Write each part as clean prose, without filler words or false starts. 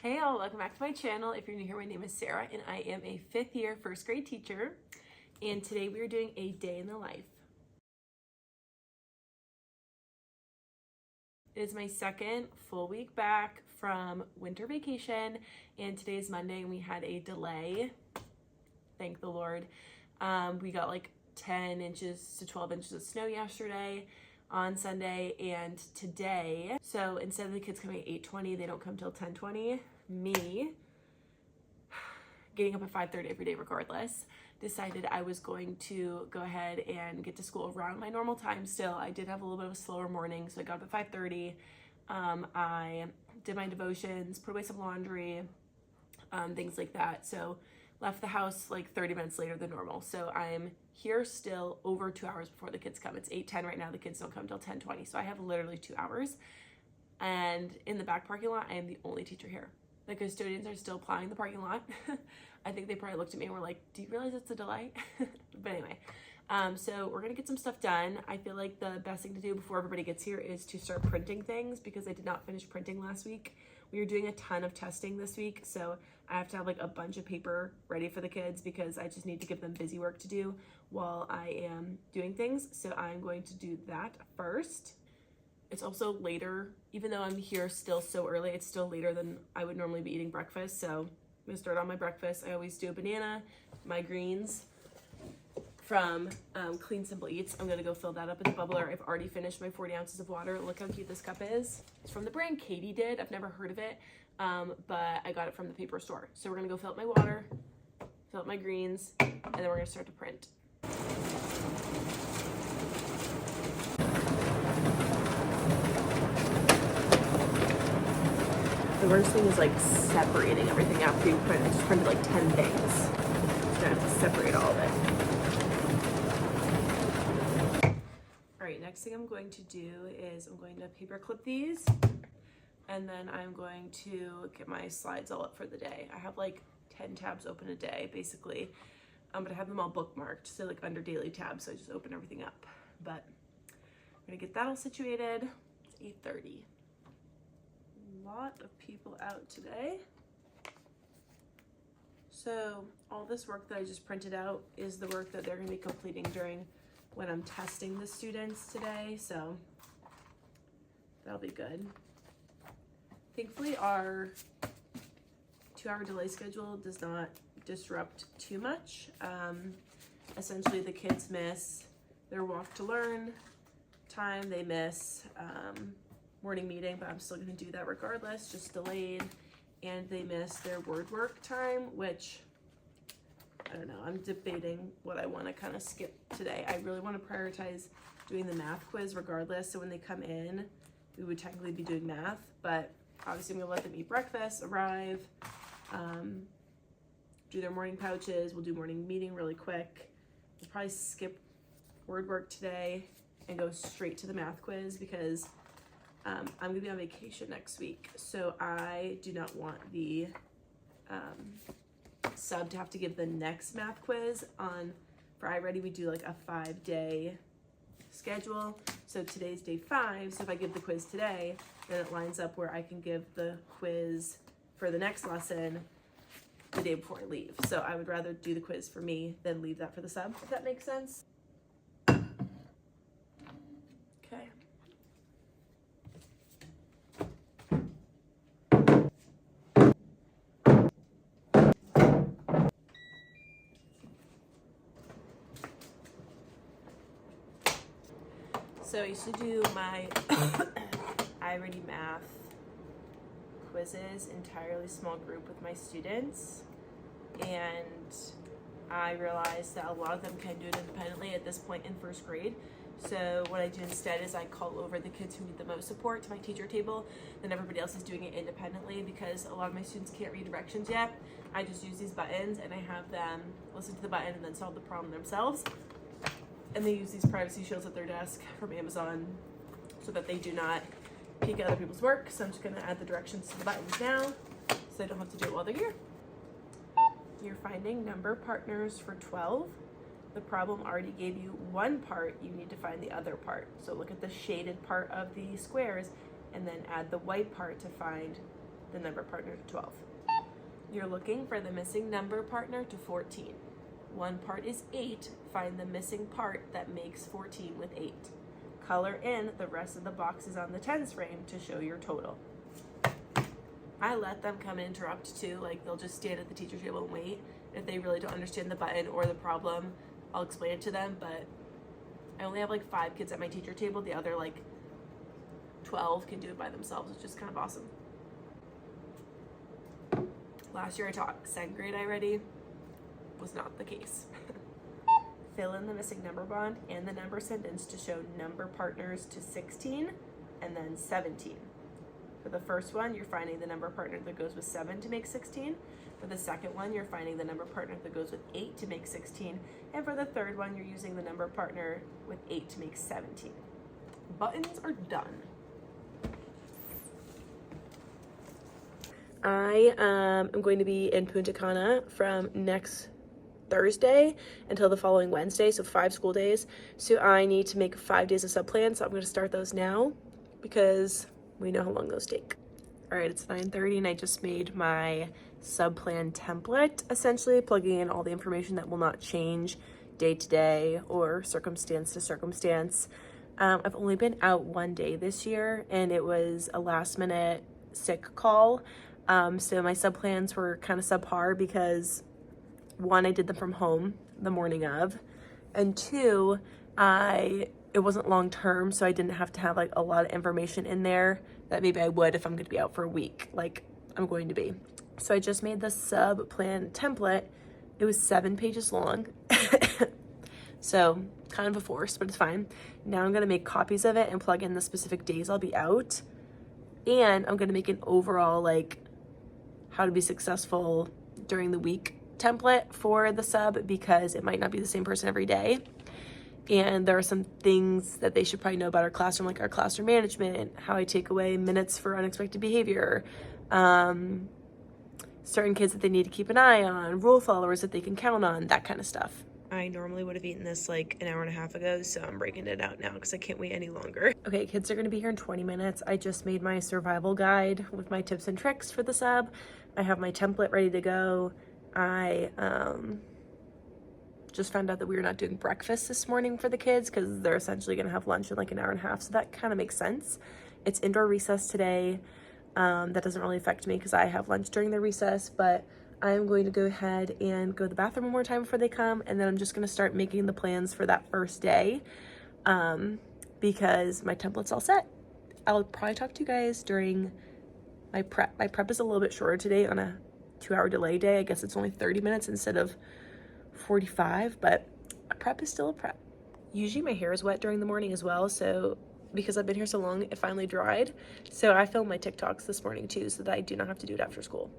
Hey all, welcome back to my channel. If you're new here, my name is Sarah and I am a 5th year first grade teacher. And today we are doing a day in the life. It is my second full week back from winter vacation and today is Monday and we had a delay. Thank the Lord. We got like 10 inches to 12 inches of snow yesterday on Sunday and today. So instead of the kids coming at 8:20, they don't come till 10:20. Me, getting up at 5:30 every day regardless, decided I was going to go ahead and get to school around my normal time still. I did have a little bit of a slower morning, so I got up at 5:30. I did my devotions, put away some laundry, things like that. So left the house like 30 minutes later than normal. So I'm here still over 2 hours before the kids come. It's 8:10 right now. The kids don't come till 10:20. So I have literally 2 hours. And in the back parking lot, I am the only teacher here. The custodians are still plowing the parking lot. I think they probably looked at me and were like, do you realize it's a delay? But anyway, so we're gonna get some stuff done. I feel like the best thing to do before everybody gets here is to start printing things because I did not finish printing last week. We are doing a ton of testing this week, so I have to have like a bunch of paper ready for the kids because I just need to give them busy work to do while I am doing things. So I'm going to do that first. It's also later, even though I'm here still so early, it's still later than I would normally be eating breakfast. So I'm gonna start on my breakfast. I always do a banana, my greens from Clean Simple Eats. I'm gonna go fill that up in the bubbler. I've already finished my 40 ounces of water. Look how cute this cup is. It's from the brand Katie did. I've never heard of it, but I got it from the paper store. So we're gonna go fill up my water, fill up my greens, and then we're gonna start to print. The worst thing is like separating everything after you print. I just printed like 10 things. So I have to separate all of it. All right, next thing I'm going to do is I'm going to paper clip these and then I'm going to get my slides all up for the day. I have like 10 tabs open a day basically, but I have them all bookmarked. So like under daily tabs, so I just open everything up. But I'm gonna get that all situated. It's 8:30. Lot of people out today. So all this work that I just printed out is the work that they're going to be completing during when I'm testing the students today. So that'll be good. Thankfully, our 2-hour delay schedule does not disrupt too much. Essentially, the kids miss their walk to learn time. They miss morning meeting, but I'm still gonna do that regardless, just delayed. And they missed their word work time, which, I don't know, I'm debating what I wanna kind of skip today. I really wanna prioritize doing the math quiz regardless, so when they come in, we would technically be doing math, but obviously I'm gonna let them eat breakfast, arrive, do their morning pouches, we'll do morning meeting really quick. We'll probably skip word work today and go straight to the math quiz because I'm gonna be on vacation next week, so I do not want the sub to have to give the next math quiz on. For iReady, we do like a 5-day schedule. So today's day 5. So if I give the quiz today, then it lines up where I can give the quiz for the next lesson the day before I leave. So I would rather do the quiz for me than leave that for the sub, if that makes sense. Okay. So I used to do my iReady math quizzes entirely small group with my students, and I realized that a lot of them can do it independently at this point in first grade. So what I do instead is I call over the kids who need the most support to my teacher table, then everybody else is doing it independently because a lot of my students can't read directions yet. I just use these buttons and I have them listen to the button and then solve the problem themselves. And they use these privacy shields at their desk from Amazon so that they do not peek at other people's work. So I'm just gonna add the directions to the buttons now so they don't have to do it while they're here. You're finding number partners for 12. The problem already gave you one part, you need to find the other part. So look at the shaded part of the squares and then add the white part to find the number partner to 12. You're looking for the missing number partner to 14. One part is 8. Find the missing part that makes 14 with 8. Color in the rest of the boxes on the tens frame to show your total. I let them come and interrupt too. Like, they'll just stand at the teacher table and wait. If they really don't understand the button or the problem, I'll explain it to them. But I only have like 5 kids at my teacher table. The other like 12 can do it by themselves, which is kind of awesome. Last year I taught 2nd grade already. Was not the case. Fill in the missing number bond and the number sentence to show number partners to 16 and then 17. For the first one, you're finding the number partner that goes with 7 to make 16. For the second one, you're finding the number partner that goes with 8 to make 16. And for the third one, you're using the number partner with 8 to make 17. Buttons are done. I am going to be in Punta Cana from next Thursday until the following Wednesday, so 5 school days. So I need to make 5 days of sub plans, so I'm going to start those now because we know how long those take. All right, it's 9:30 and I just made my sub plan template, essentially plugging in all the information that will not change day to day or circumstance to circumstance. I've only been out 1 day this year and it was a last minute sick call. So my sub plans were kind of subpar because 1, I did them from home the morning of, and 2, it wasn't long term, so I didn't have to have like a lot of information in there that maybe I would if I'm going to be out for a week, like I'm going to be. So I just made the sub plan template. It was 7 pages long. So kind of a force, but it's fine. Now I'm going to make copies of it and plug in the specific days I'll be out. And I'm going to make an overall like how to be successful during the week template for the sub because it might not be the same person every day. And there are some things that they should probably know about our classroom, like our classroom management, how I take away minutes for unexpected behavior, certain kids that they need to keep an eye on, rule followers that they can count on, that kind of stuff. I normally would have eaten this like an hour and a half ago, so I'm breaking it out now because I can't wait any longer. Okay, kids are going to be here in 20 minutes. I just made my survival guide with my tips and tricks for the sub. I have my template ready to go. I just found out that we were not doing breakfast this morning for the kids because they're essentially going to have lunch in like an hour and a half, so that kind of makes sense. It's indoor recess today. That doesn't really affect me because I have lunch during the recess, but I'm going to go ahead and go to the bathroom one more time before they come, and then I'm just going to start making the plans for that first day because my template's all set. I'll probably talk to you guys during my prep. My prep is a little bit shorter today on a 2-hour delay day. I guess it's only 30 minutes instead of 45, but a prep is still a prep. Usually my hair is wet during the morning as well, so because I've been here so long, it finally dried. So I filmed my TikToks this morning too, so that I do not have to do it after school.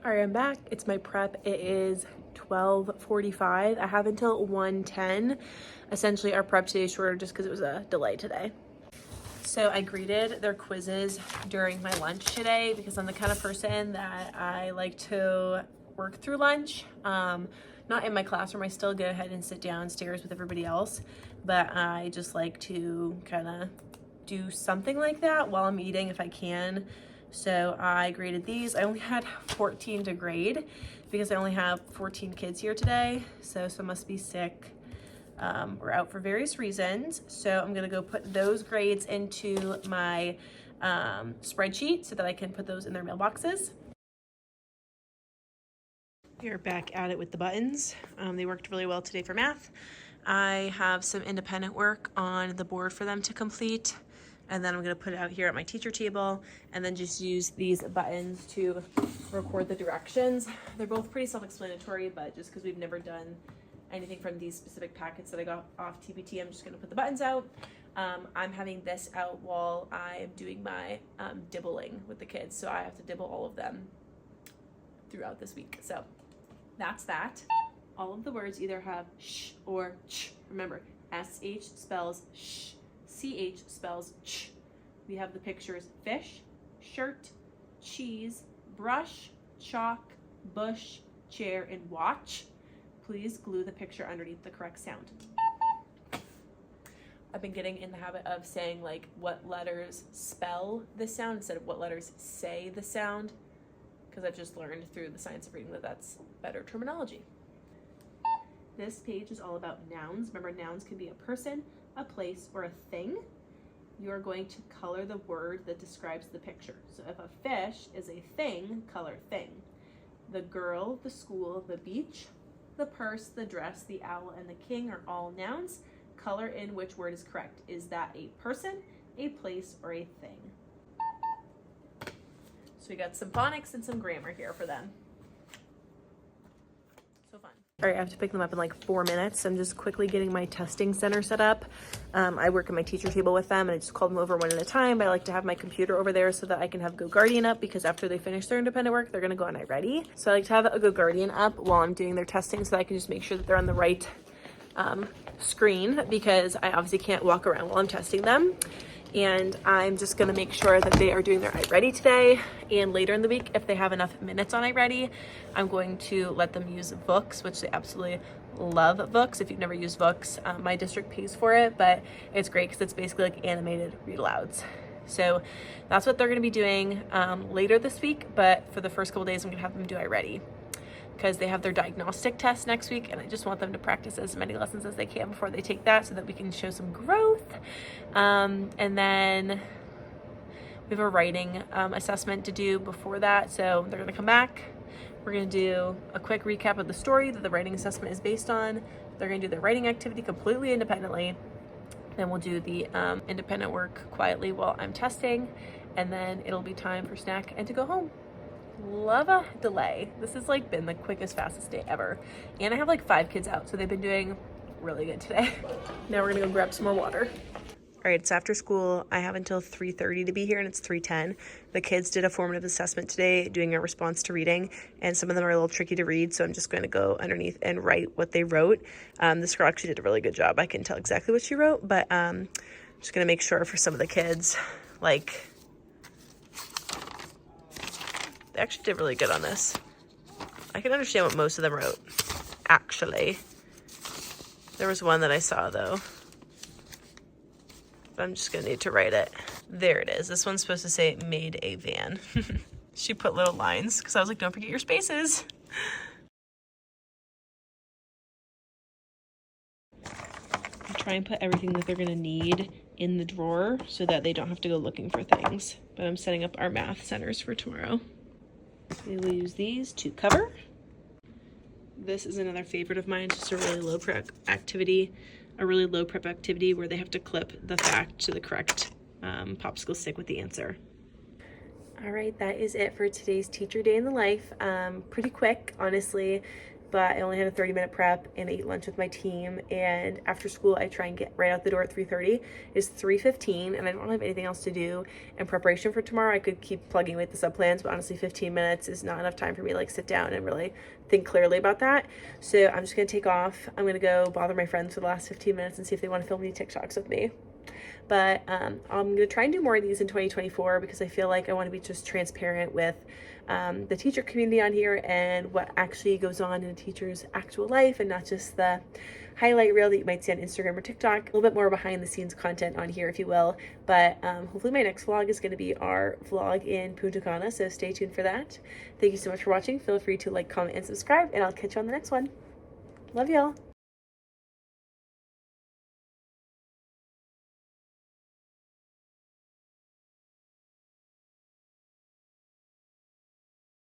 All right, I'm back. It's my prep. It is 12:45. I have until 1:10. Essentially, our prep today is shorter just because it was a delay today. So I graded their quizzes during my lunch today because I'm the kind of person that I like to work through lunch. Not in my classroom. I still go ahead and sit downstairs with everybody else, but I just like to kind of do something like that while I'm eating if I can. So I graded these. I only had 14 to grade because I only have 14 kids here today. So some must be sick or out for various reasons. So I'm gonna go put those grades into my spreadsheet so that I can put those in their mailboxes. We are back at it with the buttons. They worked really well today for math. I have some independent work on the board for them to complete. And then I'm gonna put it out here at my teacher table and then just use these buttons to record the directions. They're both pretty self-explanatory, but just because we've never done anything from these specific packets that I got off TBT, I'm just gonna put the buttons out. I'm having this out while I'm doing my dibbling with the kids. So I have to dibble all of them throughout this week. So that's that. All of the words either have sh or ch. Remember, SH spells sh. CH spells ch. We have the pictures fish, shirt, cheese, brush, chalk, bush, chair, and watch. Please glue the picture underneath the correct sound. I've been getting in the habit of saying like what letters spell this sound instead of what letters say the sound, because I've just learned through the science of reading that that's better terminology. This page is all about nouns. Remember, nouns can be a person, a place, or a thing. You're going to color the word that describes the picture. So if a fish is a thing, color thing. The girl, the school, the beach, the purse, the dress, the owl, and the king are all nouns. Color in which word is correct. Is that a person, a place, or a thing? So we got some phonics and some grammar here for them. So fun. All right, I have to pick them up in like 4 minutes. I'm just quickly getting my testing center set up. I work at my teacher table with them, and I just call them over one at a time. I like to have my computer over there so that I can have GoGuardian up, because after they finish their independent work, they're gonna go on iReady. So I like to have a GoGuardian up while I'm doing their testing so that I can just make sure that they're on the right screen, because I obviously can't walk around while I'm testing them. And I'm just gonna make sure that they are doing their iReady today, and later in the week, if they have enough minutes on iReady, I'm going to let them use books, which they absolutely love books. If you've never used books, my district pays for it, but it's great because it's basically like animated read alouds. So that's what they're gonna be doing later this week, but for the first couple days, I'm gonna have them do iReady, because they have their diagnostic test next week, and I just want them to practice as many lessons as they can before they take that so that we can show some growth. And then we have a writing assessment to do before that. So they're gonna come back. We're gonna do a quick recap of the story that the writing assessment is based on. They're gonna do their writing activity completely independently. Then we'll do the independent work quietly while I'm testing, and then it'll be time for snack and to go home. Love a delay. This has like been the quickest, fastest day ever. And I have like 5 kids out, so they've been doing really good today. Now we're gonna go grab some more water. All right, it's after school. I have until 3:30 to be here, and it's 3:10. The kids did a formative assessment today, doing a response to reading, and some of them are a little tricky to read, so I'm just going to go underneath and write what they wrote. This girl actually did a really good job. I can tell exactly what she wrote, but I'm just going to make sure for some of the kids, like, they actually did really good on this. I can understand what most of them wrote, actually. There was one that I saw, though. I'm just gonna need to write it. There it is. This one's supposed to say made a van. She put little lines because I was like, don't forget your spaces. I try and put everything that they're gonna need in the drawer so that they don't have to go looking for things. But I'm setting up our math centers for tomorrow. We will use these to cover. This is another favorite of mine. It's just a really low prep activity. A really low prep activity where they have to clip the fact to the correct popsicle stick with the answer. All right, that is it for today's teacher day in the life. Pretty quick, honestly, but I only had a 30-minute prep and I ate lunch with my team. And after school, I try and get right out the door at 3:30. It's 3:15 and I don't have anything else to do in preparation for tomorrow. I could keep plugging away at the sub plans, but honestly, 15 minutes is not enough time for me to like sit down and really think clearly about that. So I'm just gonna take off. I'm gonna go bother my friends for the last 15 minutes and see if they want to film any TikToks with me. But I'm gonna try and do more of these in 2024 because I feel like I want to be just transparent with the teacher community on here and what actually goes on in a teacher's actual life, and not just the highlight reel that you might see on Instagram or TikTok. A little bit more behind the scenes content on here, if you will. But hopefully my next vlog is going to be our vlog in Punta Cana, so stay tuned for that. Thank you so much for watching. Feel free to like, comment, and subscribe, and I'll catch you on the next one. Love y'all.